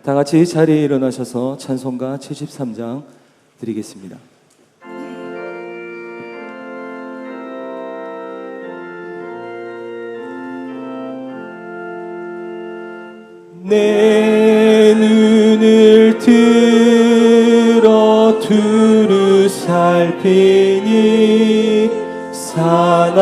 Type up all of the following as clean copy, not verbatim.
다 같이 자리에 일어나셔서 찬송가 73장 드리겠습니다. 내 눈을 들어 두루 살피니 산악이라.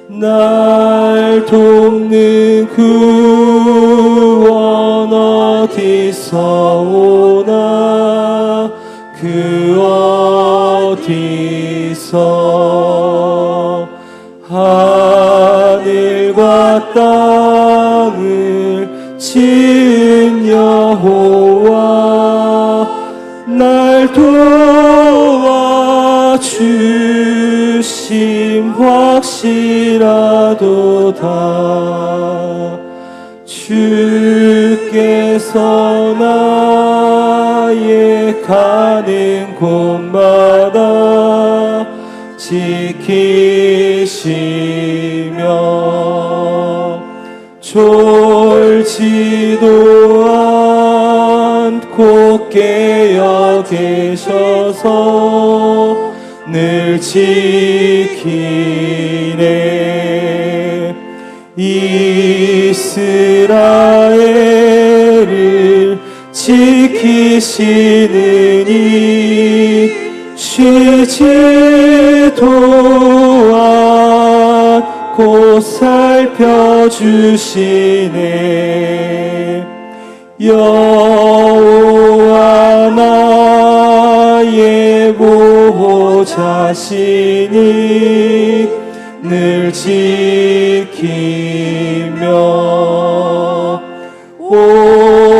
날 돕는 구원 어디서 오나 그 어디서. 하늘과 땅을 지은 여호와 날 도와주심 확실하도다. 주께서 나의 가는 곳마다 지키시며 졸지도 않고 깨어 계셔서 늘 지키네. 이스라엘을 지키시느니 쉬지도 않고 살펴주시네. 여호와 나의 보호자시니 늘 지키며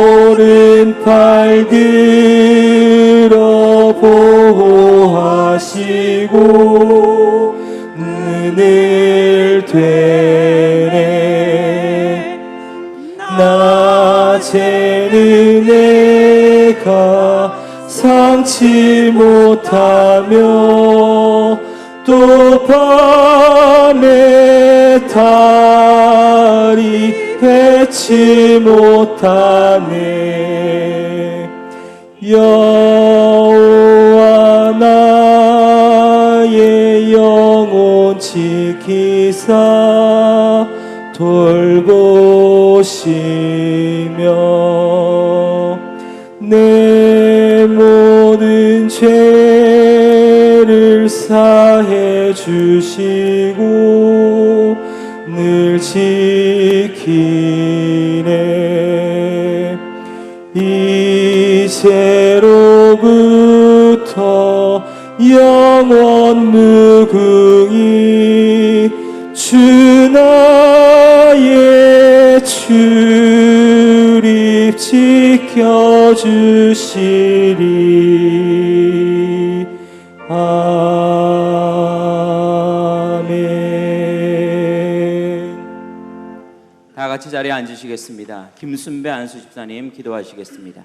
오른팔 들어 보호하시고 은을 되네. 낮에는 내가 삼지 못하며 또 밤에 달이 맺지 못하네. 여호와 나의 영혼 지키사 돌보시며 내 모든 죄를 사해 주시고 늘 지키네. 이제로부터 영원 무궁히 주 나의 출입 지켜주시리. 아멘. 다 같이 자리에 앉으시겠습니다. 김순배 안수 집사님 기도하시겠습니다.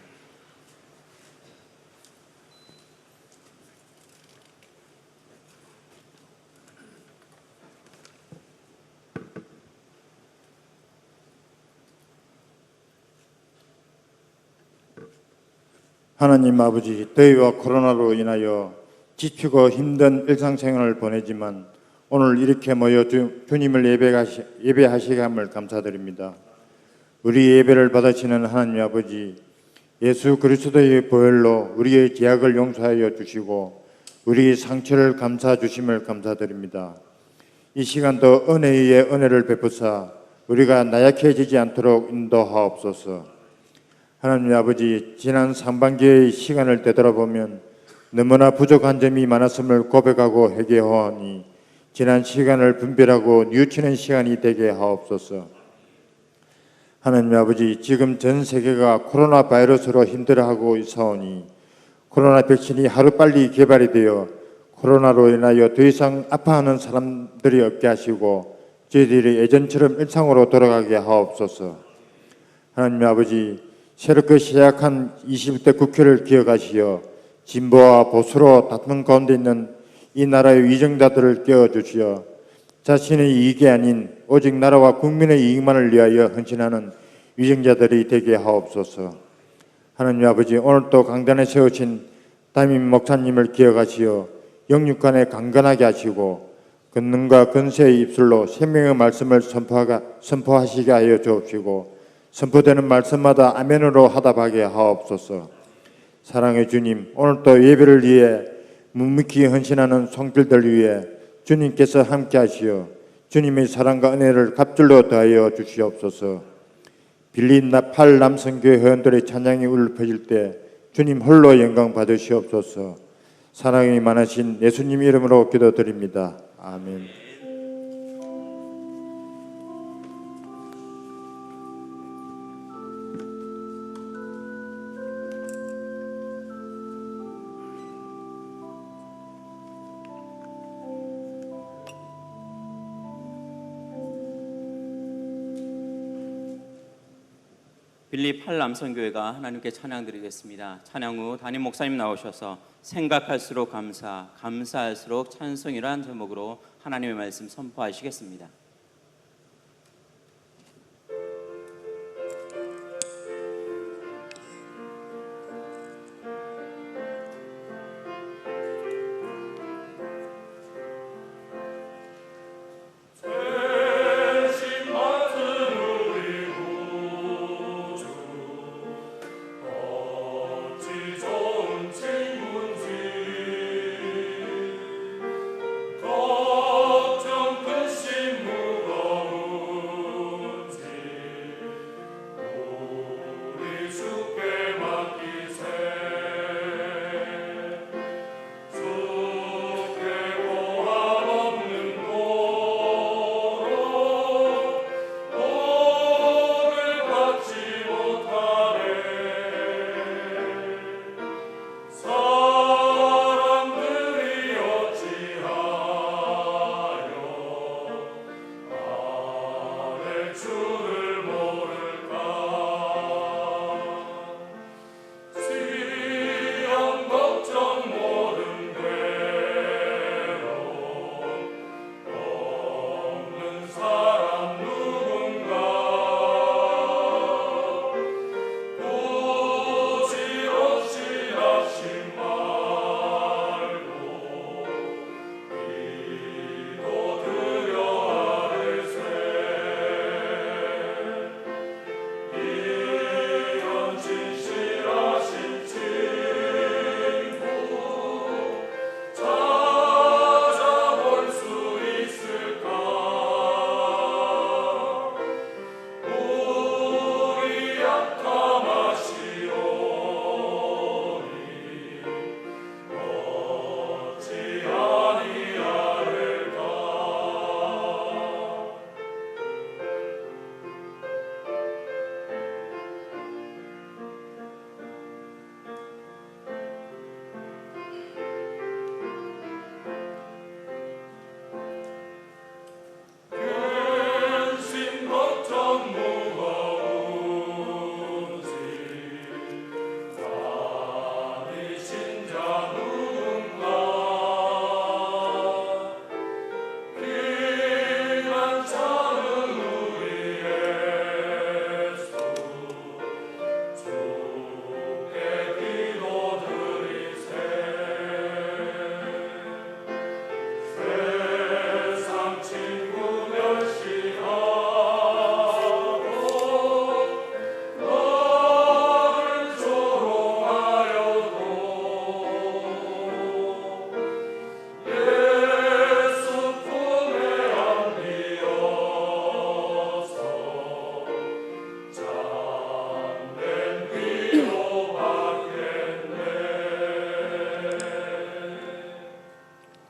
하나님 아버지, 더위와 코로나로 인하여 지치고 힘든 일상생활을 보내지만 오늘 이렇게 모여 주님을 예배하시게 함을 감사드립니다. 우리 예배를 받으시는 하나님 아버지, 예수 그리스도의 보혈로 우리의 죄악을 용서하여 주시고 우리의 상처를 감싸 주심을 감사드립니다. 이 시간도 은혜 위에 은혜를 베푸사 우리가 나약해지지 않도록 인도하옵소서. 하나님 아버지, 지난 상반기의 시간을 되돌아보면 너무나 부족한 점이 많았음을 고백하고 회개하오니 지난 시간을 분별하고 뉘우치는 시간이 되게 하옵소서. 하나님 아버지, 지금 전 세계가 코로나 바이러스로 힘들어하고 있사오니 코로나 백신이 하루빨리 개발이 되어 코로나로 인하여 더 이상 아파하는 사람들이 없게 하시고 저희들이 예전처럼 일상으로 돌아가게 하옵소서. 하나님 아버지, 새롭게 시작한 21대 국회를 기억하시어 진보와 보수로 다투는 가운데 있는 이 나라의 위정자들을 깨워주시어 자신의 이익이 아닌 오직 나라와 국민의 이익만을 위하여 헌신하는 위정자들이 되게 하옵소서. 하나님 아버지, 오늘도 강단에 세우신 담임 목사님을 기억하시어 영육간에 강건하게 하시고 권능과 권세의 입술로 생명의 말씀을 선포하시게 하여 주옵시고 선포되는 말씀마다 아멘으로 하답하게 하옵소서. 사랑의 주님, 오늘도 예배를 위해 묵묵히 헌신하는 손길들 위해 주님께서 함께 하시어 주님의 사랑과 은혜를 갑절로 더하여 주시옵소서. 빌린 팔 남성교회 회원들의 찬양이 울려 퍼질 때 주님 홀로 영광 받으시옵소서. 사랑이 많으신 예수님 이름으로 기도드립니다. 아멘. 빌립 팔남성교회가 하나님께 찬양 드리겠습니다. 찬양 후 담임 목사님 나오셔서 생각할수록 감사, 감사할수록 찬송이라는 제목으로 하나님의 말씀 선포하시겠습니다.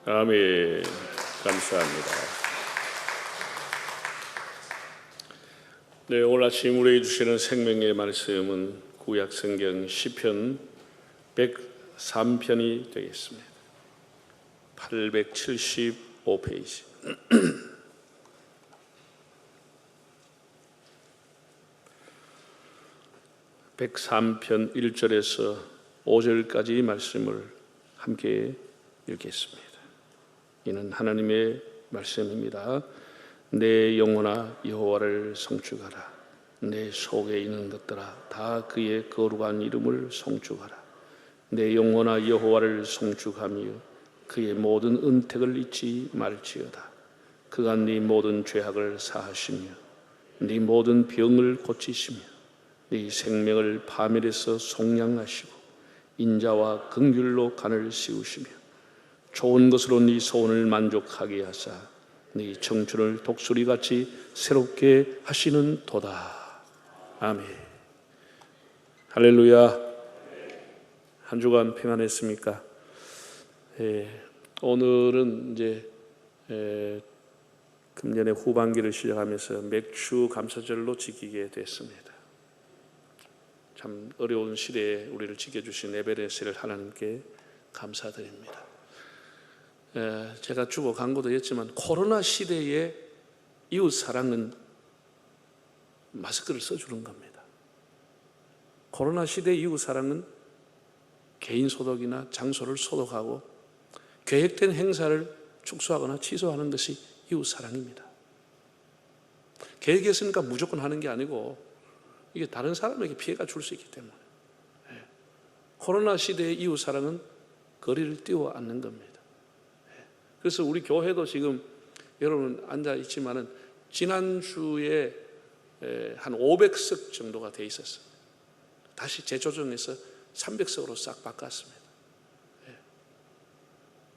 아멘. 감사합니다. 네, 오늘 아침 우리에게 주시는 생명의 말씀은 구약 성경 시편 103편이 되겠습니다. 875페이지. (103편) 1절에서 5절까지 말씀을 함께 읽겠습니다. 이는 하나님의 말씀입니다. 내 영혼아 여호와를 송축하라. 내 속에 있는 것들아 다 그의 거룩한 이름을 송축하라. 내 영혼아 여호와를 송축하며 그의 모든 은택을 잊지 말지어다. 그가 네 모든 죄악을 사하시며 네 모든 병을 고치시며 네 생명을 파멸에서 속량하시고 인자와 긍휼로 간을 씌우시며 좋은 것으로 네 소원을 만족하게 하사 네 청춘을 독수리같이 새롭게 하시는 도다. 아멘. 할렐루야. 한 주간 평안했습니까? 오늘은 이제 금년의 후반기를 시작하면서 맥주 감사절로 지키게 됐습니다. 참 어려운 시대에 우리를 지켜주신 에베레스를 하나님께 감사드립니다. 제가 주보 광고도 했지만 코로나 시대에 이웃 사랑은 마스크를 써주는 겁니다. 코로나 시대의 이웃 사랑은 개인 소독이나 장소를 소독하고 계획된 행사를 축소하거나 취소하는 것이 이웃 사랑입니다. 계획했으니까 무조건 하는 게 아니고 이게 다른 사람에게 피해가 줄 수 있기 때문에 코로나 시대의 이웃 사랑은 거리를 띄워 앉는 겁니다. 그래서 우리 교회도 지금 여러분 앉아 있지만은 지난주에 한 500석 정도가 돼 있었어요. 다시 재조정해서 300석으로 싹 바꿨습니다.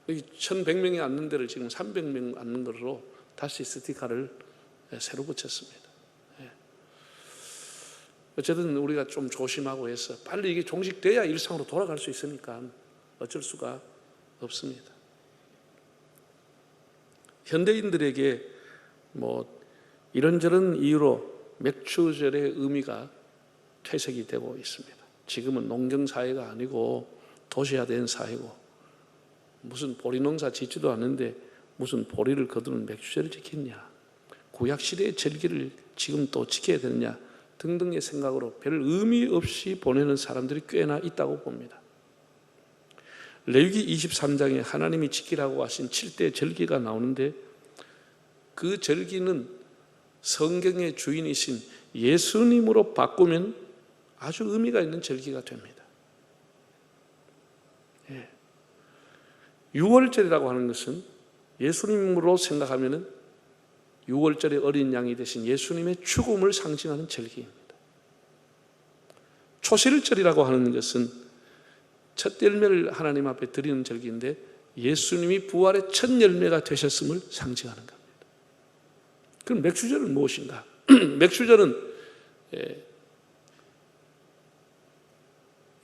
여기 1100명이 앉는 데를 지금 300명 앉는 걸로 다시 스티커를 새로 붙였습니다. 어쨌든 우리가 좀 조심하고 해서 빨리 이게 종식돼야 일상으로 돌아갈 수 있으니까 어쩔 수가 없습니다. 현대인들에게 뭐 이런저런 이유로 맥주절의 의미가 퇴색이 되고 있습니다. 지금은 농경사회가 아니고 도시화된 사회고 무슨 보리농사 짓지도 않는데 무슨 보리를 거두는 맥주절을 지키냐, 구약시대의 절기를 지금 또 지켜야 되느냐 등등의 생각으로 별 의미 없이 보내는 사람들이 꽤나 있다고 봅니다. 레위기 23장에 하나님이 지키라고 하신 7대 절기가 나오는데 그 절기는 성경의 주인이신 예수님으로 바꾸면 아주 의미가 있는 절기가 됩니다. 6월절이라고 하는 것은 예수님으로 생각하면 6월절의 어린 양이 되신 예수님의 죽음을 상징하는 절기입니다. 초실절이라고 하는 것은 첫 열매를 하나님 앞에 드리는 절기인데 예수님이 부활의 첫 열매가 되셨음을 상징하는 겁니다. 그럼 맥주절은 무엇인가? 맥주절은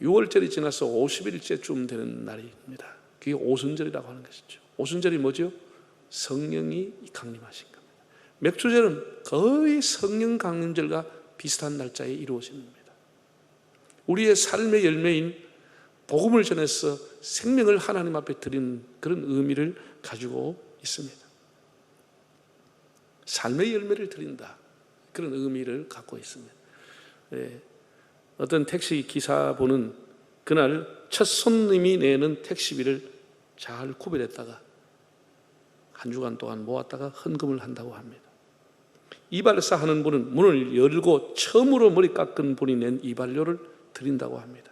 6월절이 지나서 50일째쯤 되는 날입니다. 그게 오순절이라고 하는 것이죠. 오순절이 뭐죠? 성령이 강림하신 겁니다. 맥주절은 거의 성령 강림절과 비슷한 날짜에 이루어지는 겁니다. 우리의 삶의 열매인 복음을 전해서 생명을 하나님 앞에 드리는 그런 의미를 가지고 있습니다. 삶의 열매를 드린다, 그런 의미를 갖고 있습니다. 어떤 택시 기사분은 그날 첫 손님이 내는 택시비를 잘 구별했다가 한 주간 동안 모았다가 헌금을 한다고 합니다. 이발사 하는 분은 문을 열고 처음으로 머리 깎은 분이 낸 이발료를 드린다고 합니다.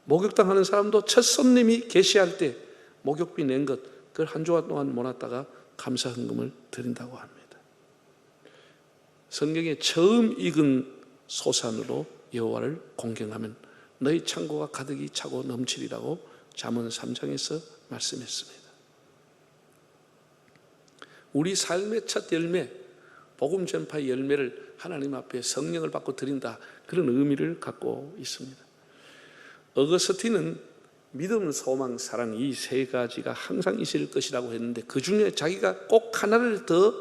목욕탕 하는 사람도 첫 손님이 개시할 때 목욕비 낸 것, 그걸 한 주간 동안 모았다가 감사 헌금을 드린다고 합니다. 성경에 처음 익은 소산으로 여호와를 공경하면 너희 창고가 가득히 차고 넘치리라고 잠언 3장에서 말씀했습니다. 우리 삶의 첫 열매, 복음 전파의 열매를 하나님 앞에 성령을 받고 드린다, 그런 의미를 갖고 있습니다. 어거스틴은 믿음, 소망, 사랑 이 세 가지가 항상 있을 것이라고 했는데 그 중에 자기가 꼭 하나를 더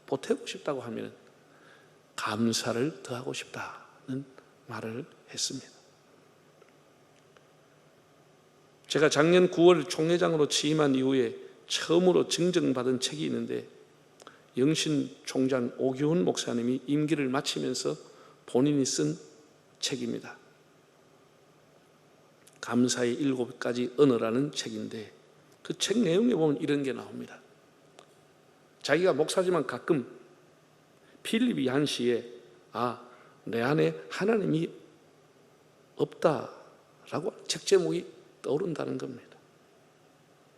보태고 싶다고 하면 감사를 더하고 싶다는 말을 했습니다. 제가 작년 9월 총회장으로 취임한 이후에 처음으로 증정받은 책이 있는데 영신 총장 오규훈 목사님이 임기를 마치면서 본인이 쓴 책입니다. 감사의 7가지 언어라는 책인데 그 책 내용에 보면 이런 게 나옵니다. 자기가 목사지만 가끔 필립 얀시에 내 안에 하나님이 없다라고 책 제목이 떠오른다는 겁니다.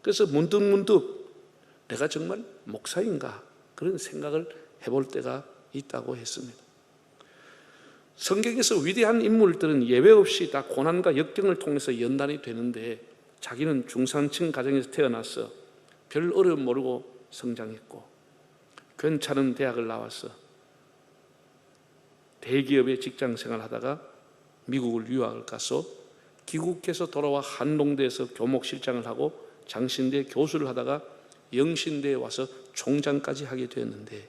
그래서 문득문득 내가 정말 목사인가 그런 생각을 해볼 때가 있다고 했습니다. 성경에서 위대한 인물들은 예외 없이 다 고난과 역경을 통해서 연단이 되는데 자기는 중산층 가정에서 태어나서 별 어려움 모르고 성장했고 괜찮은 대학을 나와서 대기업의 직장 생활하다가 미국을 유학을 가서 귀국해서 돌아와 한동대에서 교목실장을 하고 장신대 교수를 하다가 영신대에 와서 총장까지 하게 되었는데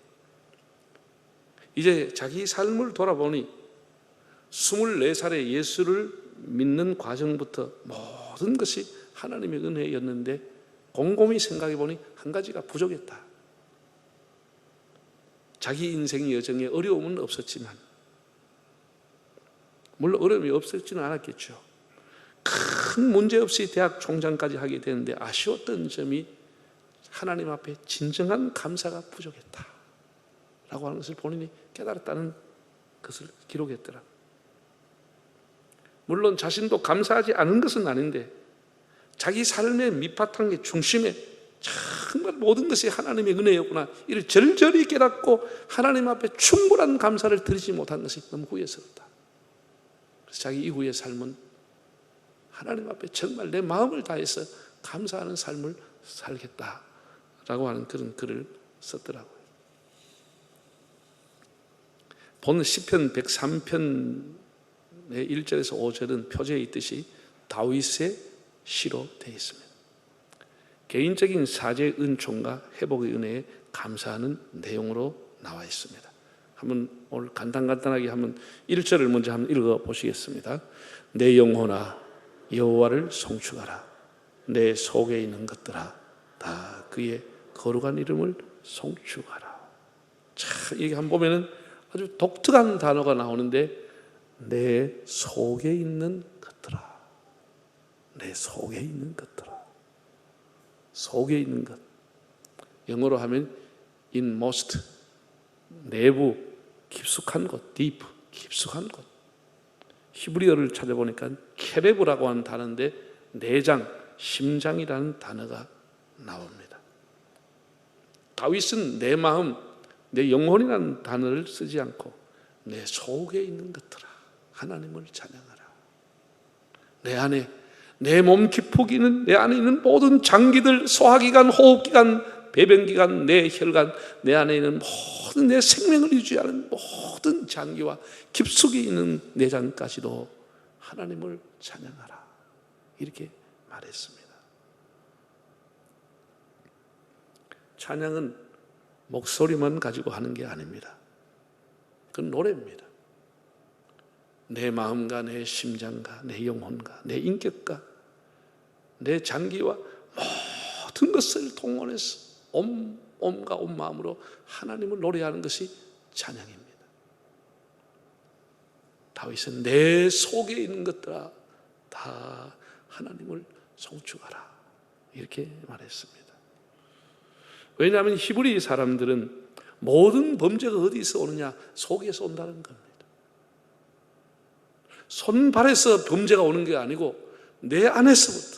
이제 자기 삶을 돌아보니 24살에 예수를 믿는 과정부터 모든 것이 하나님의 은혜였는데 곰곰이 생각해 보니 한 가지가 부족했다. 자기 인생 여정에 어려움은 없었지만 물론 어려움이 없었지는 않았겠죠. 큰 문제 없이 대학 총장까지 하게 되는데 아쉬웠던 점이 하나님 앞에 진정한 감사가 부족했다 라고 하는 것을 본인이 깨달았다는 것을 기록했더라. 물론 자신도 감사하지 않은 것은 아닌데 자기 삶의 밑바탕의 중심에 정말 모든 것이 하나님의 은혜였구나 이를 절절히 깨닫고 하나님 앞에 충분한 감사를 드리지 못한 것이 너무 후회스럽다. 그래서 자기 이후의 삶은 하나님 앞에 정말 내 마음을 다해서 감사하는 삶을 살겠다라고 하는 그런 글을 썼더라고요. 본 시편 103편의 1절에서 5절은 표제에 있듯이 다윗의 시로 되어 있습니다. 개인적인 사죄의 은총과 회복의 은혜에 감사하는 내용으로 나와 있습니다. 한번 오늘 간단하게 한번 1절을 먼저 한번 읽어 보시겠습니다. 내 영혼아 여호와를 송축하라. 내 속에 있는 것들아 다 그의 거룩한 이름을 송축하라. 참 이게 한번 보면은 아주 독특한 단어가 나오는데 내 속에 있는 것들아. 내 속에 있는 것들아. 속에 있는 것. 영어로 하면 inmost, 내부, 깊숙한 곳, deep, 깊숙한 곳. 히브리어를 찾아보니까 케레브라고 하는 단어인데 내장, 심장이라는 단어가 나옵니다. 다윗은 내 마음, 내 영혼이라는 단어를 쓰지 않고 내 속에 있는 것들아 하나님을 찬양하라. 내 안에 내 몸 깊숙이는 내 안에 있는 모든 장기들, 소화기관, 호흡기관, 배변기관, 내 혈관, 내 안에 있는 모든 내 생명을 유지하는 모든 장기와 깊숙이 있는 내장까지도 하나님을 찬양하라. 이렇게 말했습니다. 찬양은 목소리만 가지고 하는 게 아닙니다. 그건 노래입니다. 내 마음과 내 심장과 내 영혼과 내 인격과 내 장기와 모든 것을 동원해서 온과 온 마음으로 하나님을 노래하는 것이 찬양입니다. 다윗은 내 속에 있는 것들아 다 하나님을 송축하라 이렇게 말했습니다. 왜냐하면 히브리 사람들은 모든 범죄가 어디서 오느냐? 속에서 온다는 겁니다. 손발에서 범죄가 오는 게 아니고 내 안에서부터,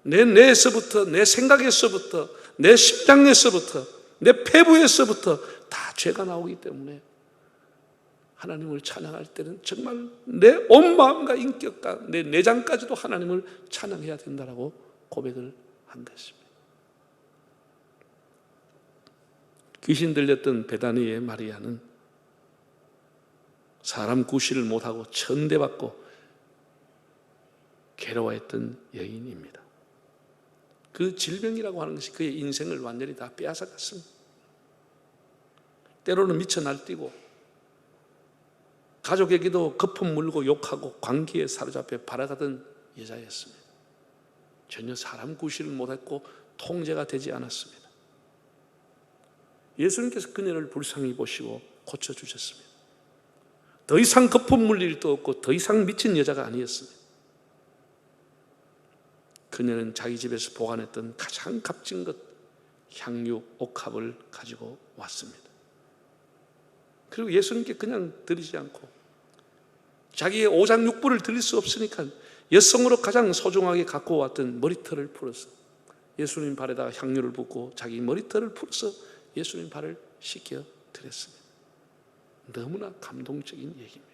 내 뇌에서부터, 내 생각에서부터, 내 심장에서부터, 내 폐부에서부터 다 죄가 나오기 때문에 하나님을 찬양할 때는 정말 내 온 마음과 인격과 내 내장까지도 하나님을 찬양해야 된다라고 고백을 한 것입니다. 귀신 들렸던 베다니의 마리아는 사람 구실을 못하고 천대받고 괴로워했던 여인입니다. 그 질병이라고 하는 것이 그의 인생을 완전히 다 빼앗아갔습니다. 때로는 미쳐 날뛰고 가족에게도 거품 물고 욕하고 관계에 사로잡혀 발아가던 여자였습니다. 전혀 사람 구실을 못했고 통제가 되지 않았습니다. 예수님께서 그녀를 불쌍히 보시고 고쳐주셨습니다. 더 이상 거품 물릴 일도 없고 더 이상 미친 여자가 아니었습니다. 그녀는 자기 집에서 보관했던 가장 값진 것 향유 옥합을 가지고 왔습니다. 그리고 예수님께 그냥 드리지 않고 자기의 오장육부를 드릴 수 없으니까 여성으로 가장 소중하게 갖고 왔던 머리털을 풀어서 예수님 발에다가 향유를 붓고 자기 머리털을 풀어서 예수님 발을 씻겨 드렸습니다. 너무나 감동적인 얘기입니다.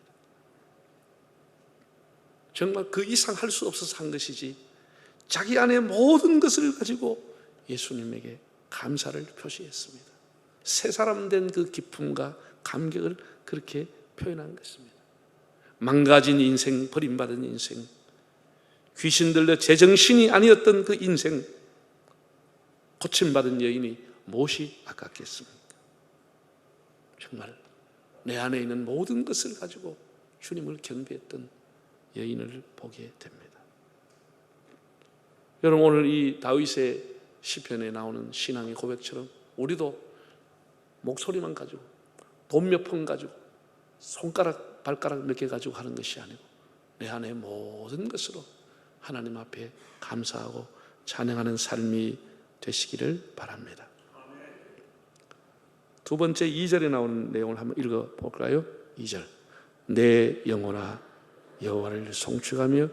정말 그 이상 할 수 없어서 한 것이지 자기 안에 모든 것을 가지고 예수님에게 감사를 표시했습니다. 새 사람 된 그 기쁨과 감격을 그렇게 표현한 것입니다. 망가진 인생, 버림받은 인생, 귀신 들려 제정신이 아니었던 그 인생, 고침받은 여인이 무엇이 아깝겠습니까? 정말 내 안에 있는 모든 것을 가지고 주님을 경배했던 여인을 보게 됩니다. 여러분, 오늘 이 다윗의 시편에 나오는 신앙의 고백처럼 우리도 목소리만 가지고 돈 몇 푼 가지고 손가락 발가락 몇 개 가지고 하는 것이 아니고 내 안의 모든 것으로 하나님 앞에 감사하고 찬양하는 삶이 되시기를 바랍니다. 두 번째 2절에 나오는 내용을 한번 읽어볼까요? 2절, 내 영혼아 여호와를 송축하며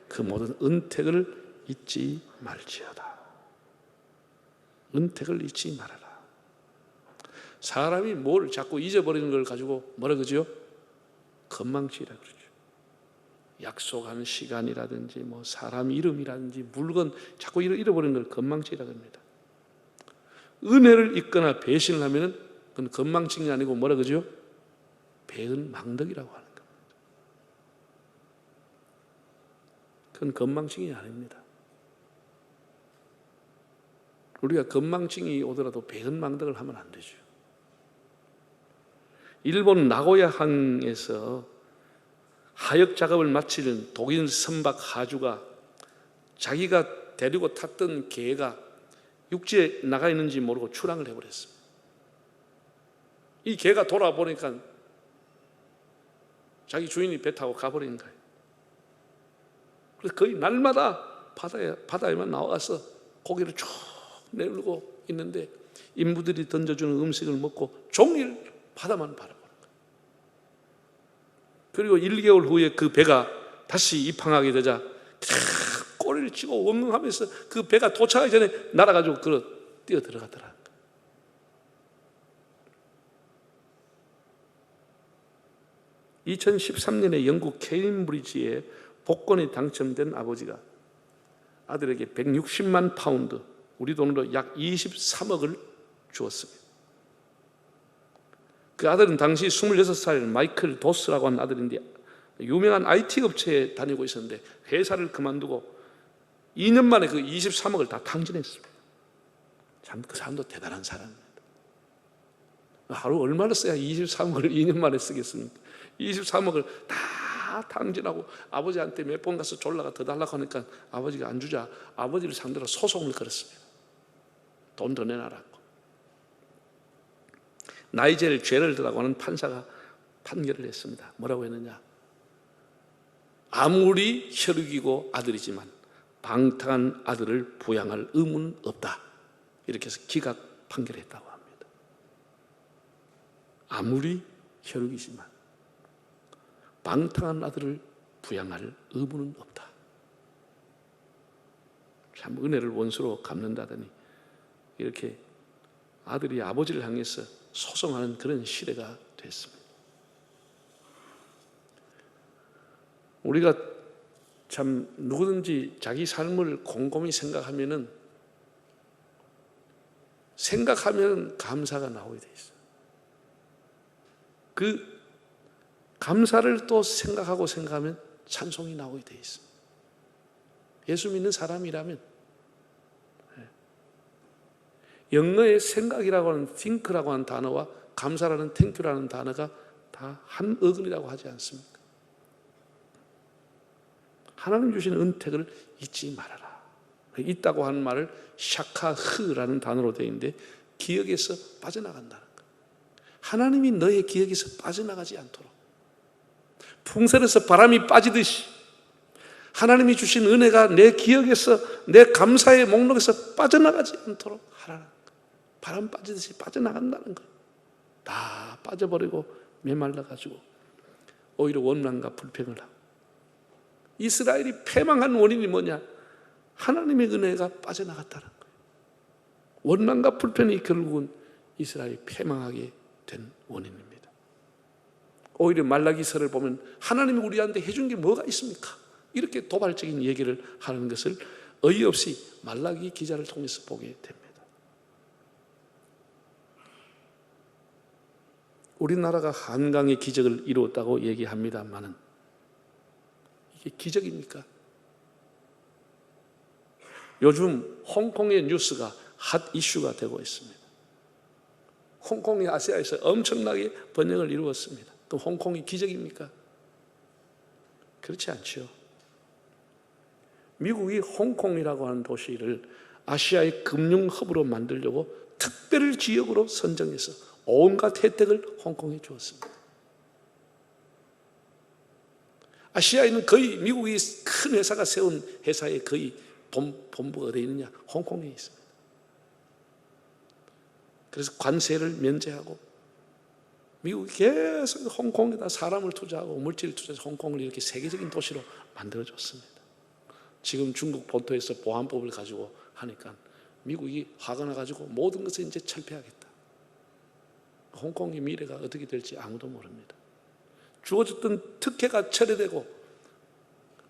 그 모든 은택을 잊지 말지어다. 은택을 잊지 말아라. 사람이 뭘 자꾸 잊어버리는 걸 가지고 뭐라 그러죠? 건망치라 그러죠. 약속한 시간이라든지 뭐 사람 이름이라든지 물건 자꾸 잃어버리는 걸 건망치라 합니다. 은혜를 잊거나 배신을 하면은 그건 건망증이 아니고 뭐라 그러죠? 배은망덕이라고 하는 겁니다. 그건 건망증이 아닙니다. 우리가 건망증이 오더라도 배은망덕을 하면 안 되죠. 일본 나고야항에서 하역 작업을 마치는 독일 선박 하주가 자기가 데리고 탔던 개가 육지에 나가 있는지 모르고 출항을 해버렸습니다. 이 개가 돌아보니까 자기 주인이 배 타고 가버린 거예요. 그래서 거의 날마다 바다에만 나와서 고기를 쭉 내밀고 있는데 인부들이 던져주는 음식을 먹고 종일 바다만 바라보는 거예요. 그리고 1개월 후에 그 배가 다시 입항하게 되자 꼬리를 치고 원망하면서 그 배가 도착하기 전에 날아가지고 뛰어 들어가더라. 2013년에 영국 케임브리지에 복권에 당첨된 아버지가 아들에게 160만 파운드, 우리 돈으로 약 23억을 주었습니다. 그 아들은 당시 26살 마이클 도스라고 하는 아들인데 유명한 IT 업체에 다니고 있었는데 회사를 그만두고 2년 만에 그 23억을 다 탕진했습니다. 참 그 사람도 대단한 사람입니다. 하루 얼마나 써야 23억을 2년 만에 쓰겠습니까? 23억을 다 탕진하고 아버지한테 몇 번 가서 졸라가 더 달라고 하니까 아버지가 안 주자 아버지를 상대로 소송을 걸었습니다. 돈 더 내놔라고. 나이젤 제럴드라고 하는 판사가 판결을 했습니다. 뭐라고 했느냐? 아무리 혈육이고 아들이지만 방탕한 아들을 부양할 의무는 없다. 이렇게 해서 기각 판결했다고 합니다. 아무리 혈육이지만 방탕한 아들을 부양할 의무는 없다. 참 은혜를 원수로 갚는다더니 이렇게 아들이 아버지를 향해서 소송하는 그런 시대가 됐습니다. 우리가 참 누구든지 자기 삶을 곰곰이 생각하면 감사가 나오게 돼 있어요. 그 감사를 또 생각하면 찬송이 나오게 돼 있습니다. 예수 믿는 사람이라면 영어의 생각이라고 하는 think라고 하는 단어와 감사라는 thank유라는 단어가 다 한 어근이라고 하지 않습니까? 하나님 주신 은택을 잊지 말아라. 있다고 하는 말을 샤카흐라는 단어로 되어 있는데 기억에서 빠져나간다는 거예요. 하나님이 너의 기억에서 빠져나가지 않도록 풍선에서 바람이 빠지듯이 하나님이 주신 은혜가 내 기억에서 내 감사의 목록에서 빠져나가지 않도록 하라는 거예요. 바람 빠지듯이 빠져나간다는 거예요. 다 빠져버리고 메말라가지고 오히려 원망과 불평을 하고. 이스라엘이 패망한 원인이 뭐냐? 하나님의 은혜가 빠져나갔다는 거예요. 원망과 불평이 결국은 이스라엘이 패망하게 된 원인입니다. 오히려 말라기서를 보면 하나님이 우리한테 해준 게 뭐가 있습니까? 이렇게 도발적인 얘기를 하는 것을 어이없이 말라기 기자를 통해서 보게 됩니다. 우리나라가 한강의 기적을 이루었다고 얘기합니다만은 이게 기적입니까? 요즘 홍콩의 뉴스가 핫 이슈가 되고 있습니다. 홍콩이 아시아에서 엄청나게 번영을 이루었습니다. 또 홍콩이 기적입니까? 그렇지 않죠. 미국이 홍콩이라고 하는 도시를 아시아의 금융 허브로 만들려고 특별 지역으로 선정해서 온갖 혜택을 홍콩에 주었습니다. 아시아에는 거의 미국이 큰 회사가 세운 회사의 거의 본부가 어디에 있느냐? 홍콩에 있습니다. 그래서 관세를 면제하고 미국이 계속 홍콩에다 사람을 투자하고 물질을 투자해서 홍콩을 이렇게 세계적인 도시로 만들어줬습니다. 지금 중국 본토에서 보안법을 가지고 하니까 미국이 화가 나가지고 모든 것을 이제 철폐하겠다. 홍콩의 미래가 어떻게 될지 아무도 모릅니다. 주어졌던 특혜가 철회되고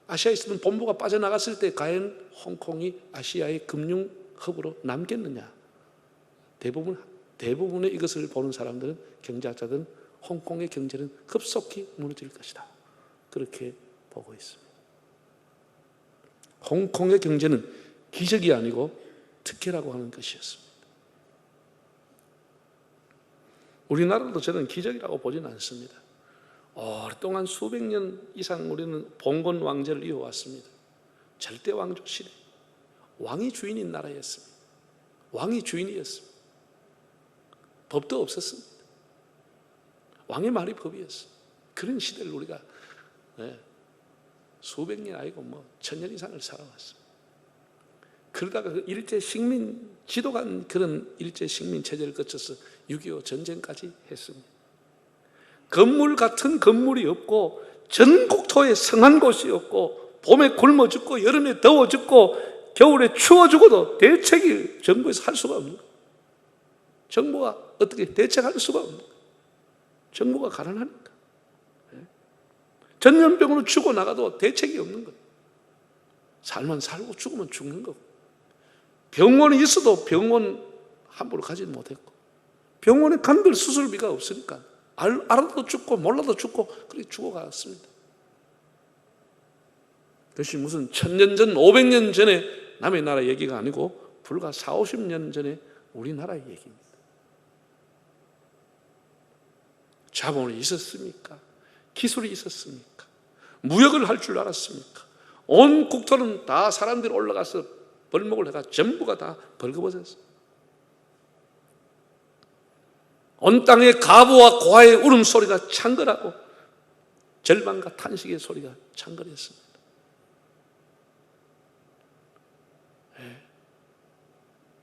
아시아에 있었던 본부가 빠져나갔을 때 과연 홍콩이 아시아의 금융 허브로 남겠느냐? 대부분의 이것을 보는 사람들은, 경제학자들은 홍콩의 경제는 급속히 무너질 것이다, 그렇게 보고 있습니다. 홍콩의 경제는 기적이 아니고 특혜라고 하는 것이었습니다. 우리나라도 저는 기적이라고 보지는 않습니다. 오랫동안 수백 년 이상 우리는 봉건 왕제를 이어왔습니다. 절대 왕조 시대, 왕이 주인인 나라였습니다. 왕이 주인이었습니다. 법도 없었습니다. 왕의 말이 법이었어요. 그런 시대를 우리가 수백 년 아니고 천년 이상을 살아왔습니다. 그러다가 그 일제 식민 지도간 그런 일제 식민 체제를 거쳐서 6.25 전쟁까지 했습니다. 건물 같은 건물이 없고 전국토에 성한 곳이 없고 봄에 굶어 죽고 여름에 더워 죽고 겨울에 추워 죽어도 대책이 정부에서 할 수가 없는 거예요. 정부가 어떻게 대책할 수가 없는 거예요. 정부가 가난하니까. 전염병으로 죽어나가도 대책이 없는 거예요. 살면 살고 죽으면 죽는 거고, 병원이 있어도 병원 함부로 가지 못했고, 병원에 간들 수술비가 없으니까 알아도 죽고 몰라도 죽고 그렇게 죽어갔습니다. 그것이 무슨 1000년 전, 500년 전에 남의 나라 얘기가 아니고 불과 40-50년 전에 우리나라의 얘기입니다. 자본이 있었습니까? 기술이 있었습니까? 무역을 할 줄 알았습니까? 온 국토는 다 사람들이 올라가서 벌목을 해가 전부가 다 벌거벗었어요. 온 땅의 가부와 고아의 울음소리가 창걸하고 절망과 탄식의 소리가 창걸했습니다.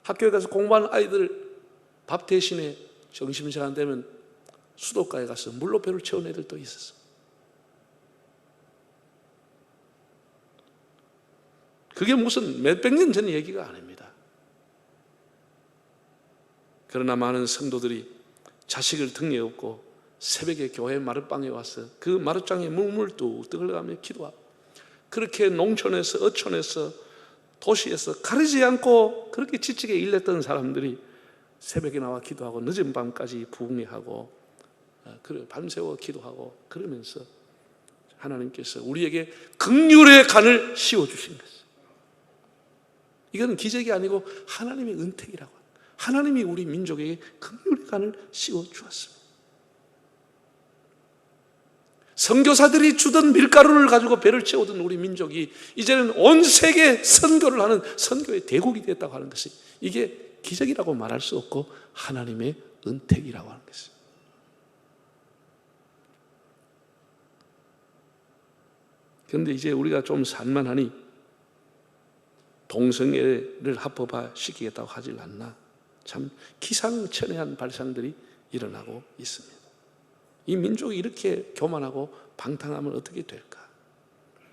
학교에 가서 공부하는 아이들 밥 대신에 점심시간 되면 수도가에 가서 물로표를 채운 애들도 있었어요. 그게 무슨 몇백 년 전 얘기가 아닙니다. 그러나 많은 성도들이 자식을 등에 업고 새벽에 교회 마룻방에 와서 그 마룻장에 물물 뚝뚝 흘러가며 기도하고, 그렇게 농촌에서 어촌에서 도시에서 가리지 않고 그렇게 지치게 일했던 사람들이 새벽에 나와 기도하고 늦은 밤까지 부흥회하고 밤새워 기도하고 그러면서 하나님께서 우리에게 긍휼의 간을 씌워주신 것이에요. 이건 기적이 아니고 하나님의 은택이라고 합니다. 하나님이 우리 민족에게 긍휼의 간을 씌워주었습니다. 선교사들이 주던 밀가루를 가지고 배를 채우던 우리 민족이 이제는 온 세계 선교를 하는 선교의 대국이 됐다고 하는 것이, 이게 기적이라고 말할 수 없고 하나님의 은택이라고 하는 것입니다. 그런데 이제 우리가 좀 산만하니 동성애를 합법화 시키겠다고 하질 않나, 참 기상천외한 발상들이 일어나고 있습니다. 이 민족이 이렇게 교만하고 방탕하면 어떻게 될까?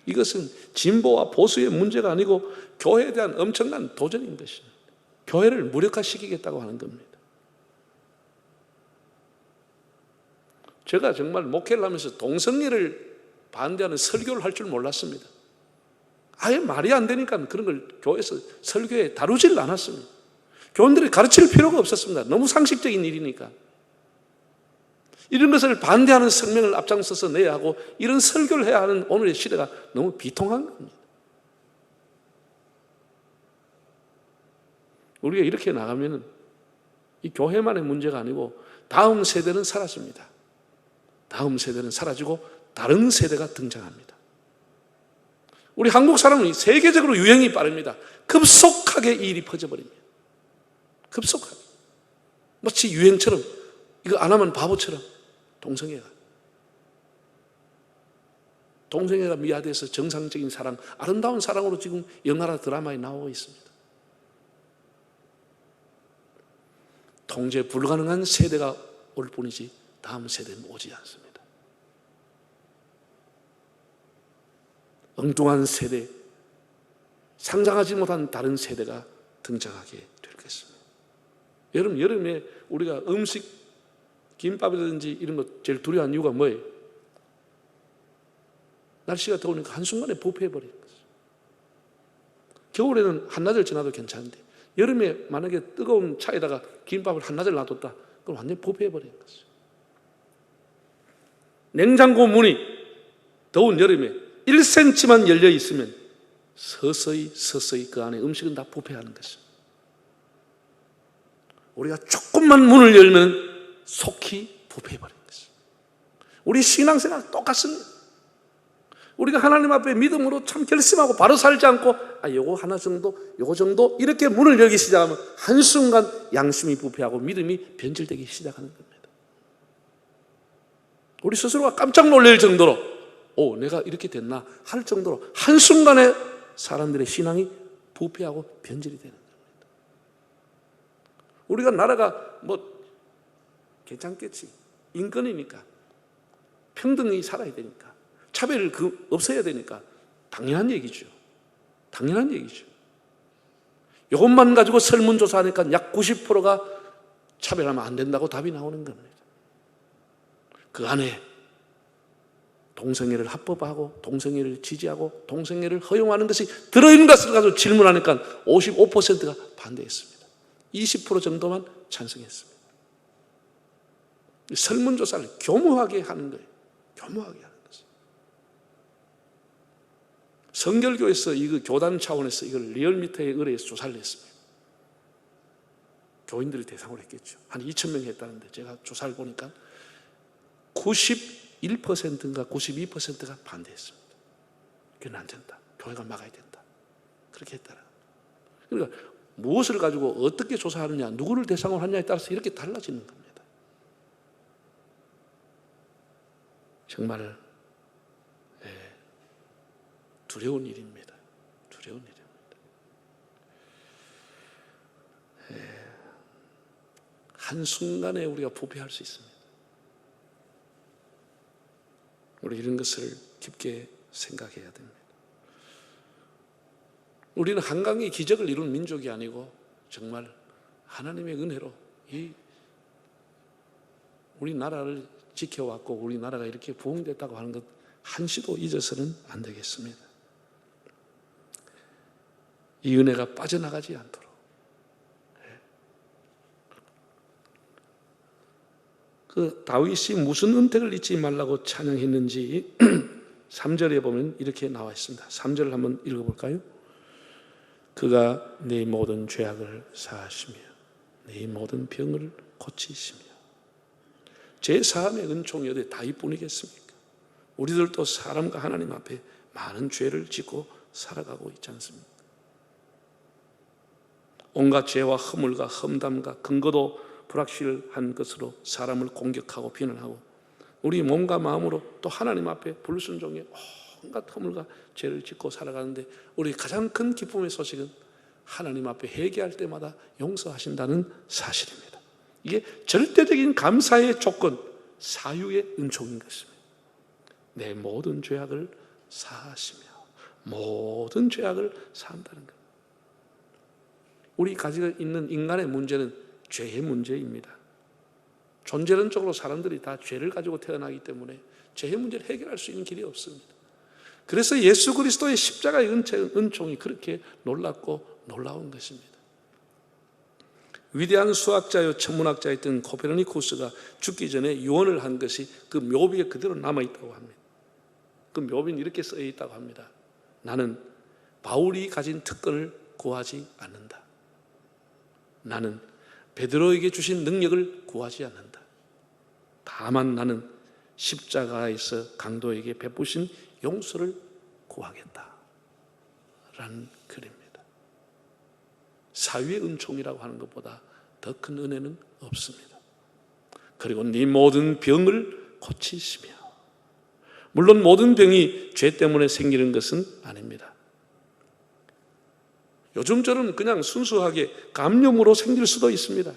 이것은 진보와 보수의 문제가 아니고 교회에 대한 엄청난 도전인 것입니다. 교회를 무력화시키겠다고 하는 겁니다. 제가 정말 목회를 하면서 동성애를 반대하는 설교를 할 줄 몰랐습니다. 아예 말이 안 되니까 그런 걸 교회에서 설교에 다루질 않았습니다. 교인들이 가르칠 필요가 없었습니다. 너무 상식적인 일이니까. 이런 것을 반대하는 성명을 앞장서서 내야 하고 이런 설교를 해야 하는 오늘의 시대가 너무 비통한 겁니다. 우리가 이렇게 나가면 이 교회만의 문제가 아니고 다음 세대는 사라집니다. 다음 세대는 사라지고 다른 세대가 등장합니다. 우리 한국 사람은 세계적으로 유행이 빠릅니다. 급속하게 이 일이 퍼져버립니다. 급속하게. 마치 유행처럼 이거 안 하면 바보처럼 동성애가 미화돼서 정상적인 사랑, 아름다운 사랑으로 지금 영화나 드라마에 나오고 있습니다. 통제 불가능한 세대가 올 뿐이지 다음 세대는 오지 않습니다. 엉뚱한 세대, 상상하지 못한 다른 세대가 등장하게 될 것입니다. 여러분, 여름에 우리가 음식, 김밥이라든지 이런 거 제일 두려워하는 이유가 뭐예요? 날씨가 더우니까 한순간에 부패해버리는 거죠. 겨울에는 한나절 지나도 괜찮은데 여름에 만약에 뜨거운 차에다가 김밥을 한나절 놔뒀다, 그럼 완전히 부패해버리는 거죠. 냉장고 문이 더운 여름에 1cm만 열려 있으면 서서히 그 안에 음식은 다 부패하는 것입니다. 우리가 조금만 문을 열면 속히 부패해버리는 것입니다. 우리 신앙생활 똑같습니다. 우리가 하나님 앞에 믿음으로 참 결심하고 바로 살지 않고 요거 하나 정도, 요거 정도 이렇게 문을 열기 시작하면 한순간 양심이 부패하고 믿음이 변질되기 시작하는 겁니다. 우리 스스로가 깜짝 놀랄 정도로 내가 이렇게 됐나 할 정도로 한순간에 사람들의 신앙이 부패하고 변질이 되는 겁니다. 우리가 나라가 괜찮겠지, 인권이니까 평등히 살아야 되니까 차별을 없애야 되니까 당연한 얘기죠. 당연한 얘기죠. 이것만 가지고 설문조사하니까 약 90%가 차별하면 안 된다고 답이 나오는 겁니다. 그 안에 동성애를 합법화하고 동성애를 지지하고 동성애를 허용하는 것이 들어있는 것을 가지고 질문하니까 55%가 반대했습니다. 20% 정도만 찬성했습니다. 설문조사를 교묘하게 하는 거예요. 교묘하게 하는 것이죠. 성결교에서 이거 교단 차원에서 이걸 리얼미터에 의뢰해서 조사를 했습니다. 교인들을 대상으로 했겠죠. 한 2,000명이 했다는데 제가 조사를 보니까 91%인가 92%가 반대했습니다. 그건 안 된다. 교회가 막아야 된다. 그렇게 했다라. 그러니까 무엇을 가지고 어떻게 조사하느냐, 누구를 대상으로 하느냐에 따라서 이렇게 달라지는 겁니다. 정말 두려운 일입니다. 두려운 일입니다. 한순간에 우리가 부패할 수 있습니다. 우리 이런 것을 깊게 생각해야 됩니다. 우리는 한강의 기적을 이룬 민족이 아니고 정말 하나님의 은혜로 우리 나라를 지켜왔고 우리 나라가 이렇게 부흥됐다고 하는 것 한시도 잊어서는 안 되겠습니다. 이 은혜가 빠져나가지 않도록. 그 다윗이 무슨 은택을 잊지 말라고 찬양했는지 3절에 보면 이렇게 나와 있습니다. 3절을 한번 읽어볼까요? 그가 내 모든 죄악을 사하시며 내 모든 병을 고치시며. 제 사함의 은총이 어디 다윗뿐이겠습니까? 우리들도 사람과 하나님 앞에 많은 죄를 짓고 살아가고 있지 않습니까? 온갖 죄와 허물과 험담과 근거도 불확실한 것으로 사람을 공격하고 비난하고 우리 몸과 마음으로 또 하나님 앞에 불순종에 온갖 허물과 죄를 짓고 살아가는데 우리 가장 큰 기쁨의 소식은 하나님 앞에 회개할 때마다 용서하신다는 사실입니다. 이게 절대적인 감사의 조건, 사유의 은총인 것입니다. 내 모든 죄악을 사하시며 모든 죄악을 사한다는 것. 우리 가지고 있는 인간의 문제는 죄의 문제입니다. 존재론적으로 사람들이 다 죄를 가지고 태어나기 때문에 죄의 문제를 해결할 수 있는 길이 없습니다. 그래서 예수 그리스도의 십자가의 은총이 그렇게 놀랍고 놀라운 것입니다. 위대한 수학자요 천문학자였던 코페르니쿠스가 죽기 전에 유언을 한 것이 그 묘비에 그대로 남아있다고 합니다. 그 묘비는 이렇게 쓰여 있다고 합니다. 나는 바울이 가진 특권을 구하지 않는다. 나는 베드로에게 주신 능력을 구하지 않는다. 다만 나는 십자가에서 강도에게 베푸신 용서를 구하겠다. 라는 글입니다. 사유의 은총이라고 하는 것보다 더 큰 은혜는 없습니다. 그리고 네 모든 병을 고치시며, 물론 모든 병이 죄 때문에 생기는 것은 아닙니다. 요즘처럼 그냥 순수하게 감염으로 생길 수도 있습니다.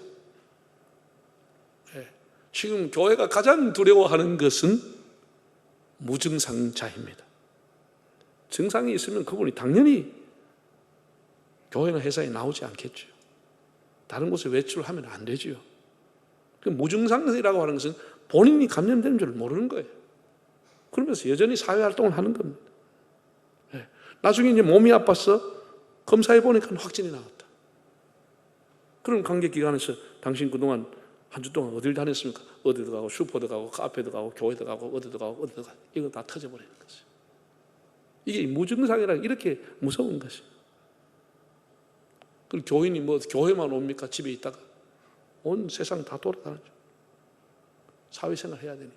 지금 교회가 가장 두려워하는 것은 무증상자입니다. 증상이 있으면 그분이 당연히 교회나 회사에 나오지 않겠죠. 다른 곳에 외출하면 안 되죠. 무증상이라고 하는 것은 본인이 감염된 줄 모르는 거예요. 그러면서 여전히 사회활동을 하는 겁니다. 나중에 이제 몸이 아파서 검사해 보니까 확진이 나왔다. 그럼 관계기관에서 당신 그동안 한 주 동안 어딜 다녔습니까? 어디도 가고 슈퍼도 가고 카페도 가고 교회도 가고 어디도 가고 어디도 가고, 이거 다 터져버리는 거죠. 이게 무증상이라 이렇게 무서운 것이에요. 그럼 교인이 뭐 교회만 옵니까? 집에 있다가 온 세상 다 돌아다니죠. 사회생활 해야 되니까.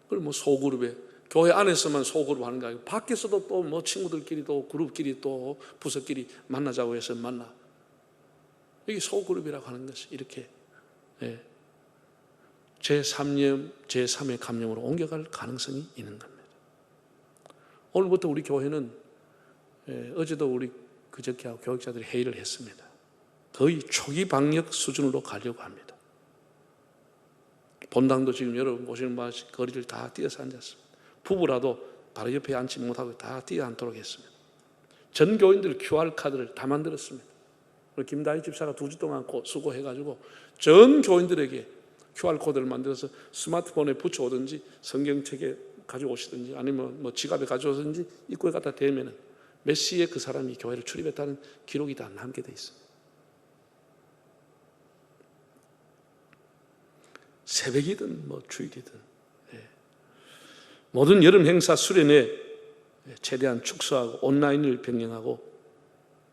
그럼 뭐 소그룹에, 교회 안에서만 소그룹 하는 거 아니고 밖에서도 또 뭐 친구들끼리 또 그룹끼리 또 부서끼리 만나자고 해서 만나. 이게 소그룹이라고 하는 것이 이렇게 제3의 감염으로 옮겨갈 가능성이 있는 겁니다. 오늘부터 우리 교회는 어제도 우리 그저께하고 교육자들이 회의를 했습니다. 거의 초기 방역 수준으로 가려고 합니다. 본당도 지금 여러분 보시는 바와 같이 거리를 다 뛰어서 앉았습니다. 부부라도 바로 옆에 앉지 못하고 다 뛰어 앉도록 했습니다. 전 교인들 QR카드를 다 만들었습니다. 김다희 집사가 2주 동안 수고해가지고 전 교인들에게 QR코드를 만들어서 스마트폰에 붙여오든지 성경책에 가져오시든지 아니면 뭐 지갑에 가져오든지 입구에 갖다 대면은 몇 시에 그 사람이 교회를 출입했다는 기록이 다 남게 돼 있습니다. 새벽이든 뭐 주일이든 모든 여름 행사 수련회 최대한 축소하고 온라인을 병행하고